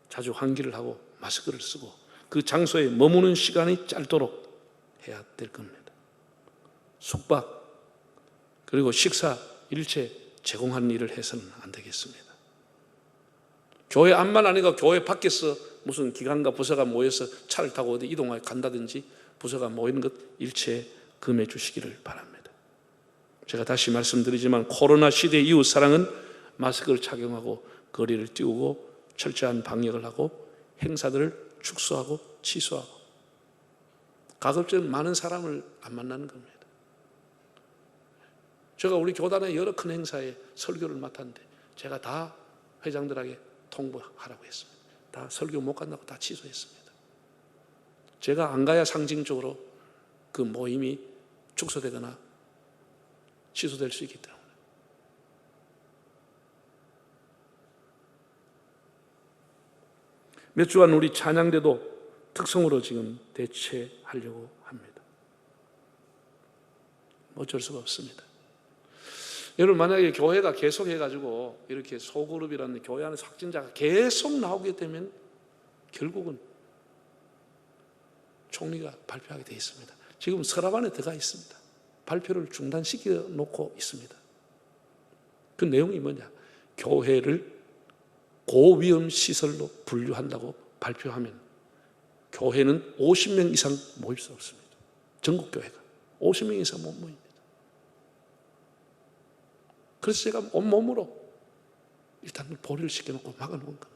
자주 환기를 하고 마스크를 쓰고 그 장소에 머무는 시간이 짧도록 해야 될 겁니다. 숙박 그리고 식사 일체 제공하는 일을 해서는 안 되겠습니다. 교회 안만 아니고 교회 밖에서 무슨 기관과 부서가 모여서 차를 타고 어디 이동하여 간다든지 부서가 모이는 것 일체 금해 주시기를 바랍니다. 제가 다시 말씀드리지만 코로나 시대 이후 사랑은 마스크를 착용하고 거리를 띄우고 철저한 방역을 하고 행사들을 축소하고 취소하고 가급적 많은 사람을 안 만나는 겁니다. 제가 우리 교단의 여러 큰 행사에 설교를 맡았는데 제가 다 회장들에게 통보하라고 했습니다. 다 설교 못 간다고 다 취소했습니다. 제가 안 가야 상징적으로 그 모임이 축소되거나 취소될 수 있기 때문에. 몇 주간 우리 찬양대도 특성으로 지금 대체하려고 합니다. 어쩔 수가 없습니다. 여러분 만약에 교회가 계속 해가지고 이렇게 소그룹이라는 교회 안에서 확진자가 계속 나오게 되면 결국은 총리가 발표하게 되어 있습니다. 지금 서랍 안에 들어가 있습니다. 발표를 중단시켜 놓고 있습니다. 그 내용이 뭐냐? 교회를 고위험 시설로 분류한다고 발표하면 교회는 50명 이상 모일 수 없습니다. 전국 교회가 50명 이상 못 모입니다. 그래서 제가 온몸으로 일단 보리를 시켜놓고 막아놓은 겁니다.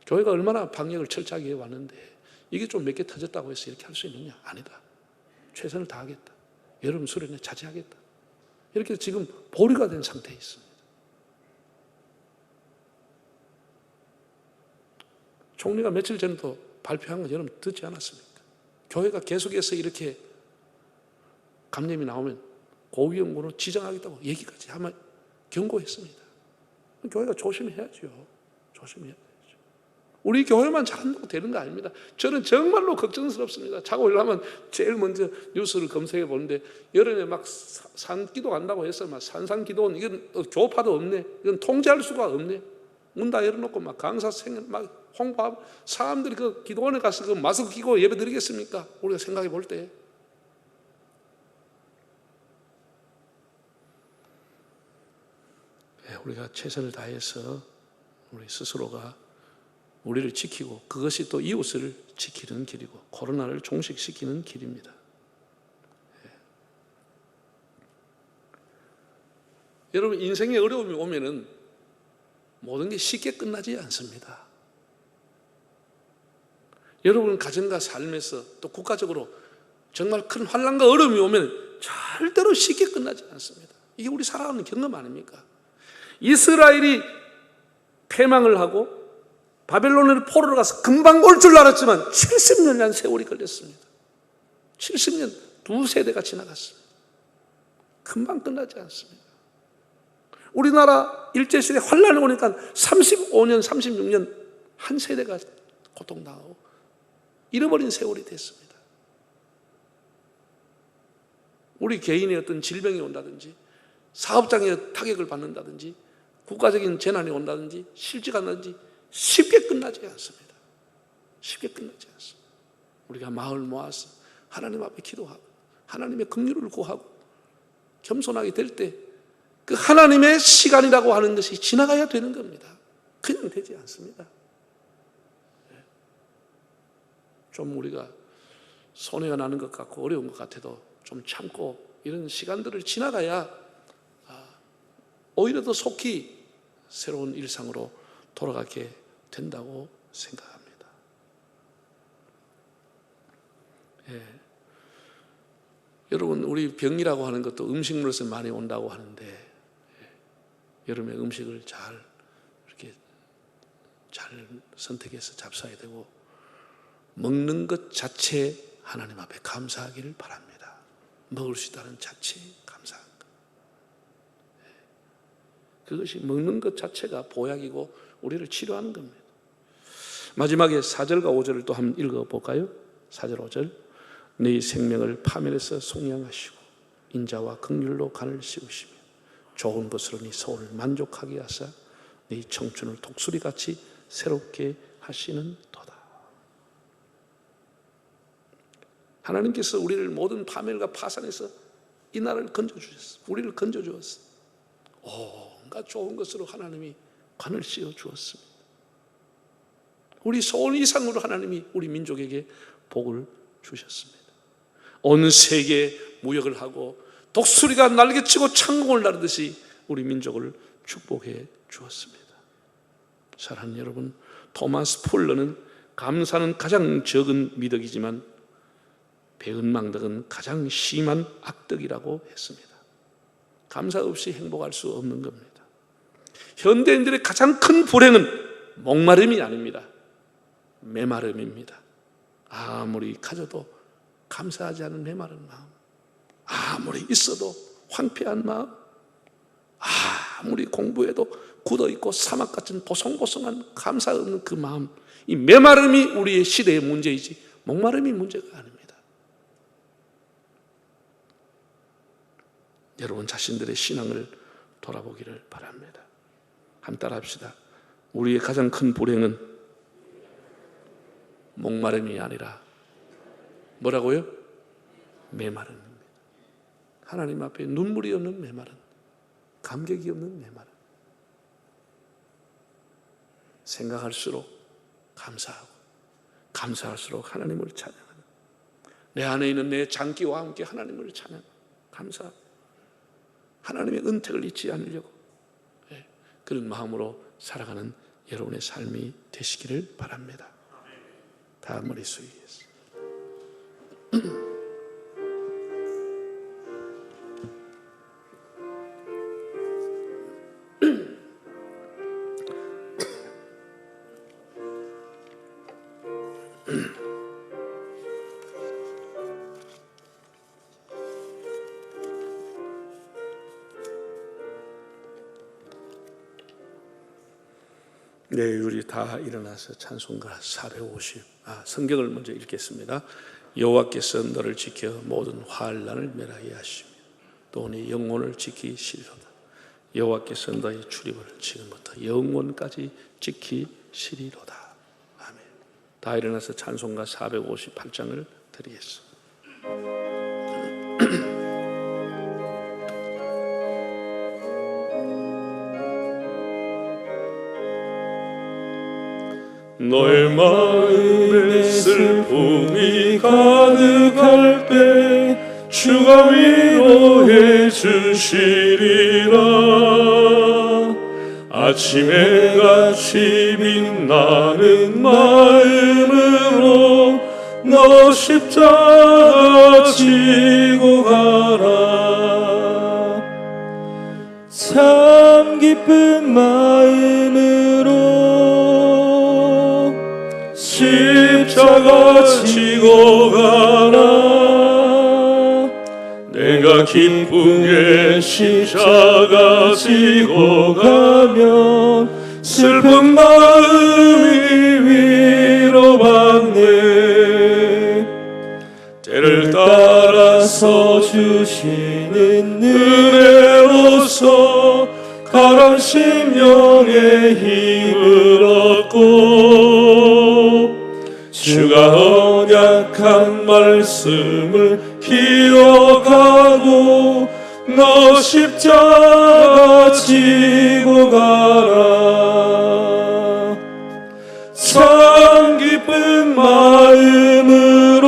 교회가 얼마나 방역을 철저하게 해왔는데 이게 좀 몇 개 터졌다고 해서 이렇게 할 수 있느냐? 아니다. 최선을 다하겠다. 여러분 수련회 자제하겠다. 이렇게 지금 보류가 된 상태에 있습니다. 총리가 며칠 전에도 발표한 거 여러분 듣지 않았습니까? 교회가 계속해서 이렇게 감염이 나오면 고위험군으로 지정하겠다고 얘기까지 하면 경고했습니다. 교회가 조심해야죠. 조심해야 되죠. 우리 교회만 잘한다고 되는 거 아닙니다. 저는 정말로 걱정스럽습니다. 자고 일어나면 제일 먼저 뉴스를 검색해 보는데 여름에 막 산기도 간다고 해서 막 산상기도원 이건 교파도 없네. 이건 통제할 수가 없네. 문 다 열어놓고 막 강사생 막 홍보하고 사람들이 그 기도원에 가서 그 마스크 끼고 예배 드리겠습니까? 우리가 생각해 볼 때. 우리가 최선을 다해서 우리 스스로가 우리를 지키고 그것이 또 이웃을 지키는 길이고 코로나를 종식시키는 길입니다. 여러분 인생에 어려움이 오면은 모든 게 쉽게 끝나지 않습니다. 여러분 가정과 삶에서 또 국가적으로 정말 큰 환난과 어려움이 오면 절대로 쉽게 끝나지 않습니다. 이게 우리 살아가는 경험 아닙니까? 이스라엘이 패망을 하고 바벨론으로 포로로 가서 금방 올 줄 알았지만 70년이라는 세월이 걸렸습니다. 70년 두 세대가 지나갔습니다. 금방 끝나지 않습니다. 우리나라 일제시대 환란이 오니까 35년, 36년 한 세대가 고통당하고 잃어버린 세월이 됐습니다. 우리 개인의 어떤 질병이 온다든지 사업장에 타격을 받는다든지 국가적인 재난이 온다든지 실지가 난다든지 쉽게 끝나지 않습니다. 쉽게 끝나지 않습니다. 우리가 마을 모아서 하나님 앞에 기도하고 하나님의 긍휼을 구하고 겸손하게 될 때 그 하나님의 시간이라고 하는 것이 지나가야 되는 겁니다. 그냥 되지 않습니다. 좀 우리가 손해가 나는 것 같고 어려운 것 같아도 좀 참고 이런 시간들을 지나가야 오히려 더 속히 새로운 일상으로 돌아가게 된다고 생각합니다. 여러분 우리 병이라고 하는 것도 음식물에서 많이 온다고 하는데 여름에 음식을 잘 선택해서 잡숴야 되고 먹는 것 자체에 하나님 앞에 감사하기를 바랍니다. 먹을 수 있다는 자체에 감사한 것. 그것이 먹는 것 자체가 보약이고 우리를 치료하는 겁니다. 마지막에 4절과 5절을 또 한번 읽어볼까요? 4절 5절 네 생명을 파멸해서 속량하시고 인자와 긍휼로 간을 씌우시며 좋은 것으로 네 소원을 만족하게 하사 네 청춘을 독수리같이 새롭게 하시는 도다. 하나님께서 우리를 모든 파멸과 파산에서 이 나라를 건져주셨어. 우리를 건져주었어. 온갖 좋은 것으로 하나님이 관을 씌워 주었습니다. 우리 소원 이상으로 하나님이 우리 민족에게 복을 주셨습니다. 온 세계에 무역을 하고 독수리가 날개치고 창공을 나르듯이 우리 민족을 축복해 주었습니다. 사랑하는 여러분, 토마스 폴러는 감사는 가장 적은 미덕이지만 배은망덕은 가장 심한 악덕이라고 했습니다. 감사 없이 행복할 수 없는 겁니다. 현대인들의 가장 큰 불행은 목마름이 아닙니다. 메마름입니다. 아무리 가져도 감사하지 않은 메마른 마음, 아무리 있어도 황폐한 마음, 아무리 공부해도 굳어있고 사막 같은 보송보송한 감사 없는 그 마음, 이 메마름이 우리의 시대의 문제이지 목마름이 문제가 아닙니다. 여러분 자신들의 신앙을 돌아보기를 바랍니다. 한번 따라합시다. 우리의 가장 큰 불행은 목마름이 아니라 뭐라고요? 메마름입니다. 하나님 앞에 눈물이 없는 메마름, 감격이 없는 메마름. 생각할수록 감사하고 감사할수록 하나님을 찬양하는, 내 안에 있는 내 장기와 함께 하나님을 찬양, 감사하고 하나님의 은택을 잊지 않으려고 그런 마음으로 살아가는 여러분의 삶이 되시기를 바랍니다. 다 머리 숙이겠습니다. 네, 우리 다 일어나서 찬송가 450 성경을 먼저 읽겠습니다. 여호와께서 너를 지켜 모든 환난을 멸하게 하시며 또 네 영혼을 지키시리로다. 여호와께서 너의 출입을 지금부터 영원까지 지키시리로다. 아멘. 다 일어나서 찬송가 458장을 드리겠습니다. 너의 마음에 슬픔이 가득할 때 주가 위로해 주시리라. 아침에 같이 빛나는 마음으로 너 십자가 지고 가라. 참 기쁜 마음으로 십자가 지고 가라. 내가 기쁘게 십자가 지고 가면 슬픈 마음이 위로받네. 때를 따라서 주시는 은혜로서 가난 심령의 힘을 얻고 주가 언약한 말씀을 기억하고 너 십자가 지고 가라. 참 기쁜 마음으로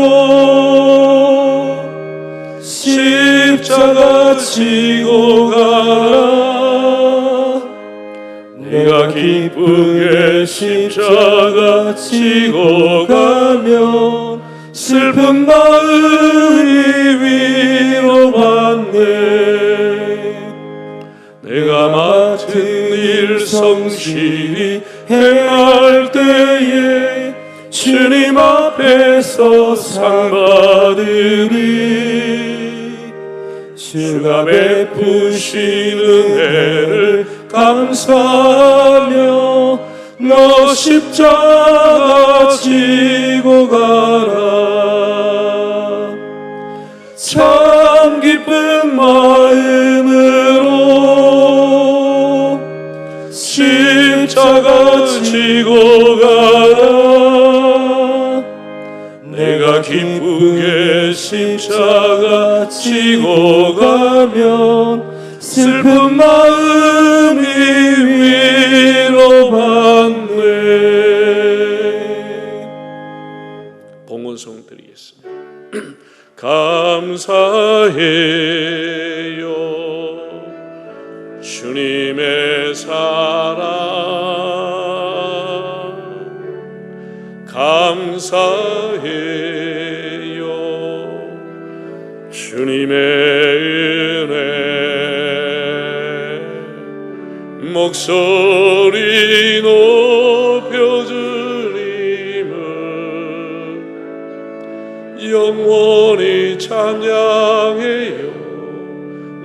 십자가 지고 가라. 내가 기쁘게 십자가 지고 가면 슬픈 마음이 위로받네. 내가 맡은 일 성실히 행할 때에 주님 앞에서 상 받으리. 주가 베푸신 은혜를 감사하며 너 십자가 지고 가라. 참 기쁜 마음으로 십자가 지고 가라. 내가 기쁘게 십자가 지고 가면 슬픈 마음이 위로받네. 봉헌송 드리겠습니다. 감사해요 주님의 사랑, 감사해요 주님의 은혜. 목소리 높여드림을 영원히 찬양해요.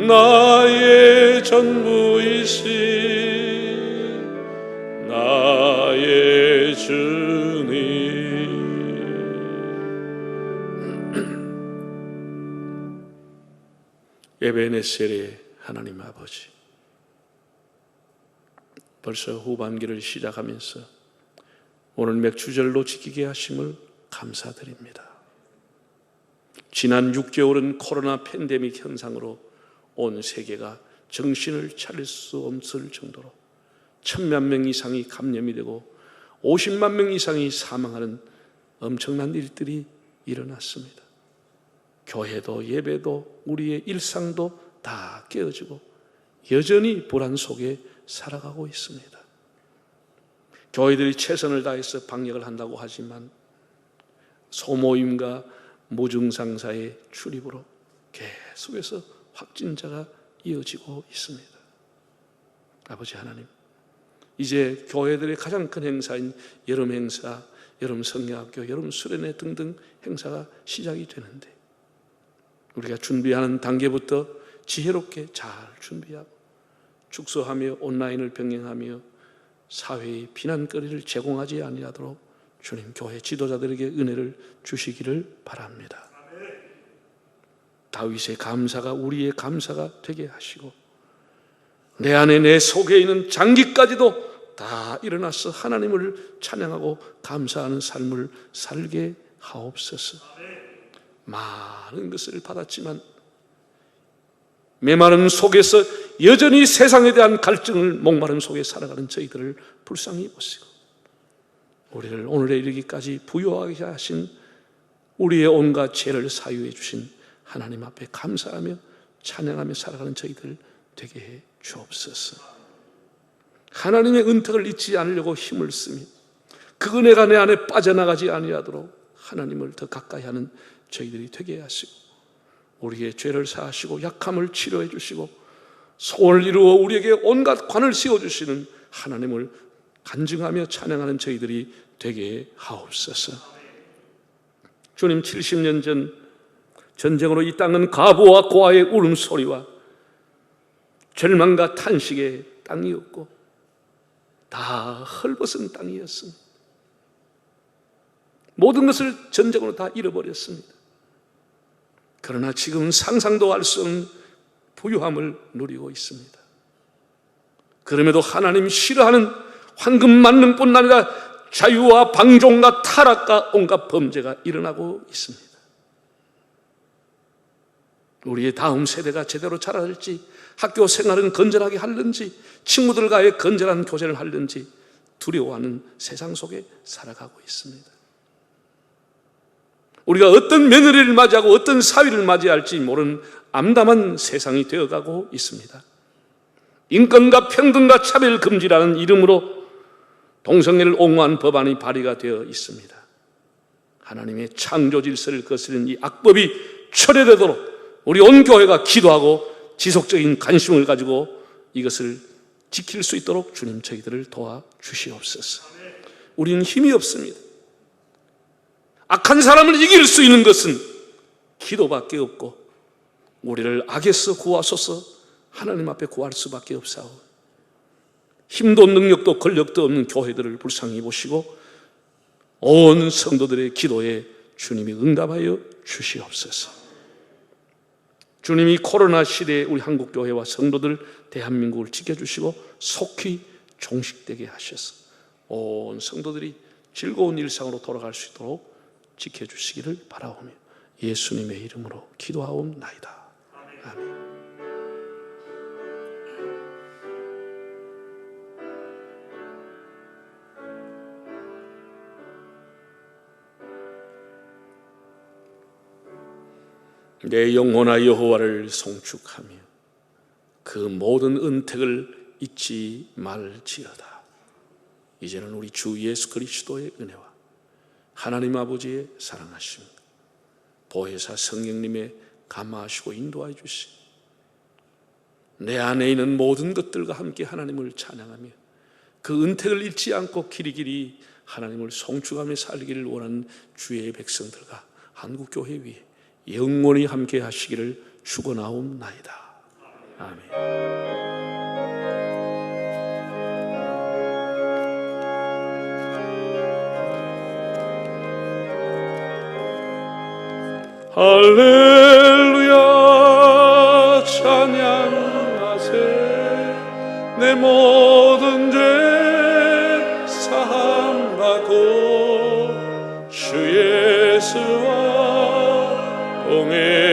나의 전부이신 나의 주님. 에베네셀의 하나님 아버지, 벌써 후반기를 시작하면서 오늘 맥주절로 지키게 하심을 감사드립니다. 지난 6개월은 코로나 팬데믹 현상으로 온 세계가 정신을 차릴 수 없을 정도로 1,000만 명 이상이 감염이 되고 50만 명 이상이 사망하는 엄청난 일들이 일어났습니다. 교회도 예배도 우리의 일상도 다 깨어지고 여전히 불안 속에 살아가고 있습니다. 교회들이 최선을 다해서 방역을 한다고 하지만 소모임과 무증상자의 출입으로 계속해서 확진자가 이어지고 있습니다. 아버지 하나님, 이제 교회들의 가장 큰 행사인 여름 행사, 여름 성경학교, 여름 수련회 등등 행사가 시작이 되는데 우리가 준비하는 단계부터 지혜롭게 잘 준비하고 축소하며 온라인을 병행하며 사회의 비난거리를 제공하지 아니하도록 주님 교회 지도자들에게 은혜를 주시기를 바랍니다. 다윗의 감사가 우리의 감사가 되게 하시고 내 안에 내 속에 있는 장기까지도 다 일어나서 하나님을 찬양하고 감사하는 삶을 살게 하옵소서. 많은 것을 받았지만 메마른 속에서 여전히 세상에 대한 갈증을 목마른 속에 살아가는 저희들을 불쌍히 보시고 우리를 오늘에 이르기까지 부유하게 하신 우리의 온갖 죄를 사유해 주신 하나님 앞에 감사하며 찬양하며 살아가는 저희들 되게 해 주옵소서. 하나님의 은택을 잊지 않으려고 힘을 쓰며 그 은혜가 내 안에 빠져나가지 아니하도록 하나님을 더 가까이 하는 저희들이 되게 하시고 우리의 죄를 사하시고 약함을 치료해 주시고 소원을 이루어 우리에게 온갖 관을 씌워주시는 하나님을 간증하며 찬양하는 저희들이 되게 하옵소서. 주님, 70년 전 전쟁으로 이 땅은 가부와 고아의 울음소리와 절망과 탄식의 땅이었고 다 헐벗은 땅이었습니다. 모든 것을 전쟁으로 다 잃어버렸습니다. 그러나 지금 상상도 할 수 없는 부유함을 누리고 있습니다. 그럼에도 하나님 싫어하는 황금 만능뿐 아니라 자유와 방종과 타락과 온갖 범죄가 일어나고 있습니다. 우리의 다음 세대가 제대로 자랄지, 학교 생활은 건전하게 하는지, 친구들과의 건전한 교제를 하는지 두려워하는 세상 속에 살아가고 있습니다. 우리가 어떤 며느리를 맞이하고 어떤 사위를 맞이할지 모르는 암담한 세상이 되어가고 있습니다. 인권과 평등과 차별 금지라는 이름으로 동성애를 옹호한 법안이 발의가 되어 있습니다. 하나님의 창조 질서를 거스르는 이 악법이 철회되도록 우리 온 교회가 기도하고 지속적인 관심을 가지고 이것을 지킬 수 있도록 주님 저희들을 도와주시옵소서. 우리는 힘이 없습니다. 악한 사람을 이길 수 있는 것은 기도밖에 없고 우리를 악에서 구하소서 하나님 앞에 구할 수밖에 없사오. 힘도 능력도 권력도 없는 교회들을 불쌍히 보시고 온 성도들의 기도에 주님이 응답하여 주시옵소서. 주님이 코로나 시대에 우리 한국교회와 성도들 대한민국을 지켜주시고 속히 종식되게 하셔서 온 성도들이 즐거운 일상으로 돌아갈 수 있도록 지켜주시기를 바라오며 예수님의 이름으로 기도하옵나이다. 아멘. 내 영혼아 여호와를 송축하며 그 모든 은택을 잊지 말지어다. 이제는 우리 주 예수 그리스도의 은혜와 하나님 아버지의 사랑하심, 보혜사 성령님의 감화하시고 인도하여 주시, 내 안에 있는 모든 것들과 함께 하나님을 찬양하며 그 은택을 잊지 않고 길이길이 하나님을 송축하며 살기를 원하는 주의 백성들과 한국교회 위에 영원히 함께 하시기를 축원하옵나이다. 아멘. 할렐루야 찬양하세. 내 모든 죄 사함받고 주 예수와 동행